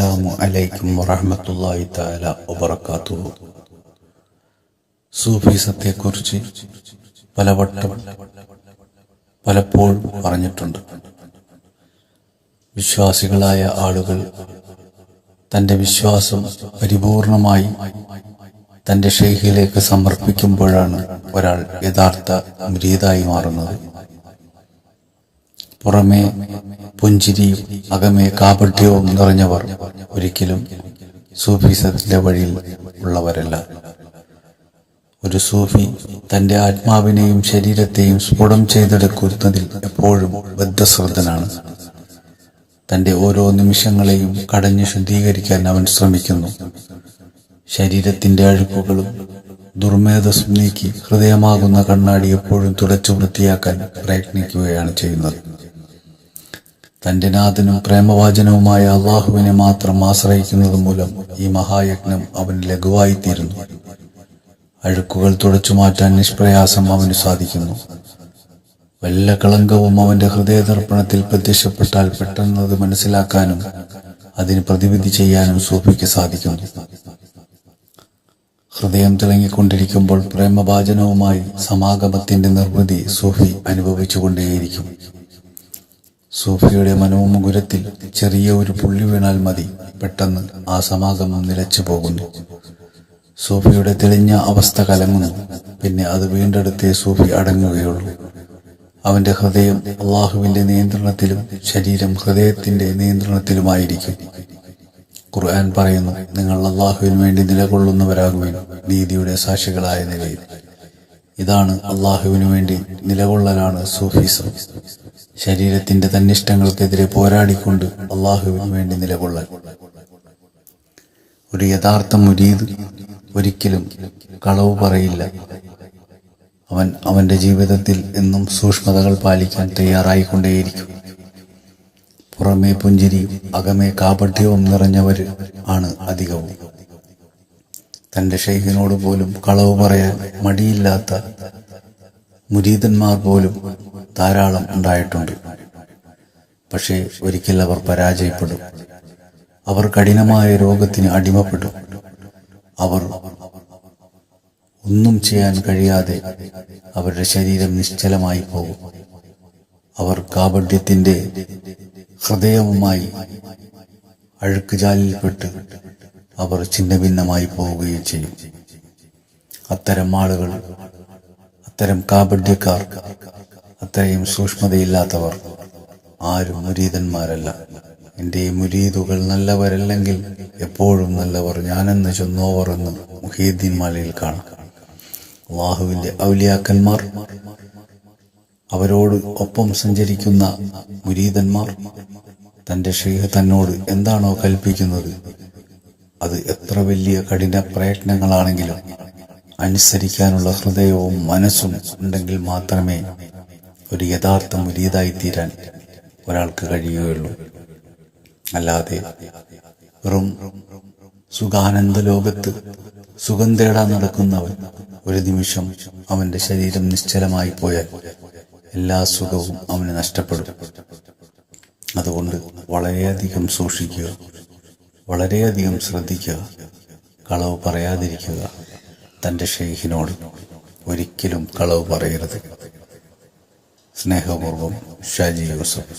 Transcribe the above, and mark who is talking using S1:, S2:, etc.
S1: അസ്സലാമു അലൈക്കും വറഹ്മത്തുള്ളാഹി തആല വബറകാതുഹു. സൂഫിസത്തെക്കുറിച്ച് പലവട്ടം പലപ്പോഴും പറഞ്ഞിട്ടുണ്ട്. വിശ്വാസികളായ ആളുകൾ തന്റെ വിശ്വാസം പരിപൂർണമായി തന്റെ ഷെയ്ഖിലേക്ക് സമർപ്പിക്കുമ്പോഴാണ് ഒരാൾ യഥാർത്ഥ മുരീദായി മാറുന്നത്. പുറമേ പുഞ്ചിരിയും അകമേ കാപട്യവും നിറഞ്ഞവർ ഒരിക്കലും സൂഫിസത്തിന്റെ വഴിയിൽ ഉള്ളവരല്ല. ഒരു സൂഫി തന്റെ ആത്മാവിനെയും ശരീരത്തെയും സ്ഫുടം ചെയ്തെടുക്കുന്നതിൽ എപ്പോഴും ബദ്ധശ്രദ്ധനാണ്. തന്റെ ഓരോ നിമിഷങ്ങളെയും കടഞ്ഞു ശുദ്ധീകരിക്കാൻ അവൻ ശ്രമിക്കുന്നു. ശരീരത്തിന്റെ അഴുക്കുകളും ദുർമേധസ്സും നീക്കി ഹൃദയമാകുന്ന കണ്ണാടി എപ്പോഴും തുടച്ചു വൃത്തിയാക്കാൻ പ്രയത്നിക്കുകയാണ് ചെയ്യുന്നത്. തന്റെ നാഥനും പ്രേമവാചനവുമായ അള്ളാഹുവിനെ മാത്രം ആശ്രയിക്കുന്നത് മൂലം ഈ മഹായജ്ഞം അവന് ലഘുവായിത്തീരുന്നു. അഴുക്കുകൾ തുടച്ചു മാറ്റാൻ നിഷ്പ്രയാസം അവന് സാധിക്കുന്നു. വല്ല കളങ്കവും അവന്റെ ഹൃദയതർപ്പണത്തിൽ പ്രത്യക്ഷപ്പെട്ടാൽ പെട്ടെന്നത് മനസ്സിലാക്കാനും അതിന് പ്രതിവിധി ചെയ്യാനും സൂഫിക്ക് സാധിക്കുന്നു. ഹൃദയം തിളങ്ങിക്കൊണ്ടിരിക്കുമ്പോൾ പ്രേമഭാജനവുമായി സമാഗമത്തിന്റെ നിർവൃതി സൂഫി അനുഭവിച്ചുകൊണ്ടേയിരിക്കും. സൂഫിയുടെ മനോമുകുരത്തിൽ ചെറിയ ഒരു പുള്ളി വീണാൽ മതി, പെട്ടെന്ന് ആ സമാഗമം നിലച്ചു പോകുന്നു. സൂഫിയുടെ തെളിഞ്ഞ അവസ്ഥ കലങ്ങുന്നു. പിന്നെ അത് വീണ്ടെടുത്തേ സൂഫി അടങ്ങുകയുള്ളൂ. അവന്റെ ഹൃദയം അള്ളാഹുവിന്റെ നിയന്ത്രണത്തിലും ശരീരം ഹൃദയത്തിന്റെ നിയന്ത്രണത്തിലുമായിരിക്കും. ഖുർആൻ പറയുന്നു, നിങ്ങൾ അള്ളാഹുവിന് വേണ്ടി നിലകൊള്ളുന്നവരാകുവിൻ നീതിയുടെ സാക്ഷികളായ നിലയിൽ. ഇതാണ് അള്ളാഹുവിനു വേണ്ടി നിലകൊള്ളലാണ് സൂഫിസം. ശരീരത്തിന്റെ തന്നിഷ്ടങ്ങൾക്കെതിരെ പോരാടിക്കൊണ്ട് അള്ളാഹുവിന് വേണ്ടി നിലകൊള്ളൽ. ഒരു യഥാർത്ഥ മുരീദ് ഒരിക്കലും കളവ് പറയില്ല. അവൻ അവന്റെ ജീവിതത്തിൽ എന്നും സൂക്ഷ്മതകൾ പാലിക്കാൻ തയ്യാറായിക്കൊണ്ടേയിരിക്കും. പുറമേ പുഞ്ചിരിയും അകമേ കാപട്യവും നിറഞ്ഞവര് ആണ് അധികവും. തന്റെ ഷെയ്ഖിനോട് പോലും കളവ് പറയാൻ മടിയില്ലാത്ത മുരീദന്മാർ പോലും ധാരാളം ഉണ്ടായിട്ടുണ്ട്. പക്ഷേ ഒരിക്കൽ അവർ പരാജയപ്പെടും. അവർ കഠിനമായ രോഗത്തിന് അടിമപ്പെടും. അവർ ഒന്നും ചെയ്യാൻ കഴിയാതെ അവരുടെ ശരീരം നിശ്ചലമായി പോകും. അവർ കാപട്യത്തിന്റെ ഹൃദയവുമായി അഴുക്കുചാലിൽപ്പെട്ട് അവർ ഛിന്നഭിന്നമായി പോവുകയും ചെയ്യും. അത്തരം ആളുകൾ, അത്തരം കാപട്യക്കാർ, അത്രയും സൂക്ഷ്മതയില്ലാത്തവർ ആരും മുരീദന്മാരല്ല. എന്റെ മുരീദുകൾ നല്ലവരല്ലെങ്കിൽ എപ്പോഴും നല്ലവർ ഞാനെന്ന് ചൊന്നോവർ എന്ന് മുഹീദ്ദീൻ മാലയിൽ കാണാം. അല്ലാഹുവിന്റെ ഔലിയാക്കന്മാർ, അവരോട് ഒപ്പം സഞ്ചരിക്കുന്ന മുരീദന്മാർ തന്റെ ഷെയ്ഖ് തന്നോട് എന്താണോ കൽപ്പിക്കുന്നത് അത് എത്ര വലിയ കഠിന പ്രയത്നങ്ങളാണെങ്കിലും അനുസരിക്കാനുള്ള ഹൃദയവും മനസ്സും ഉണ്ടെങ്കിൽ മാത്രമേ ഒരു യഥാർത്ഥ മുരീദായി തീരാൻ ഒരാൾക്ക് കഴിയുകയുള്ളൂ. അല്ലാതെ വെറും സുഖാനന്ദ ലോകത്ത് സുഖം തേടാൻ നടക്കുന്നവൻ ഒരു നിമിഷം അവന്റെ ശരീരം നിശ്ചലമായി പോയാൽ എല്ലാ സുഖവും അവന് നഷ്ടപ്പെടും. അതുകൊണ്ട് വളരെയധികം സൂക്ഷിക്കുക, വളരെയധികം ശ്രദ്ധിക്കുക, കളവ് പറയാതിരിക്കുക. തന്റെ ഷെയ്ഖിനോട് ഒരിക്കലും കളവ് പറയരുത്. സ്നേഹപൂർവ്വം ഷാജി യൂസഫ്.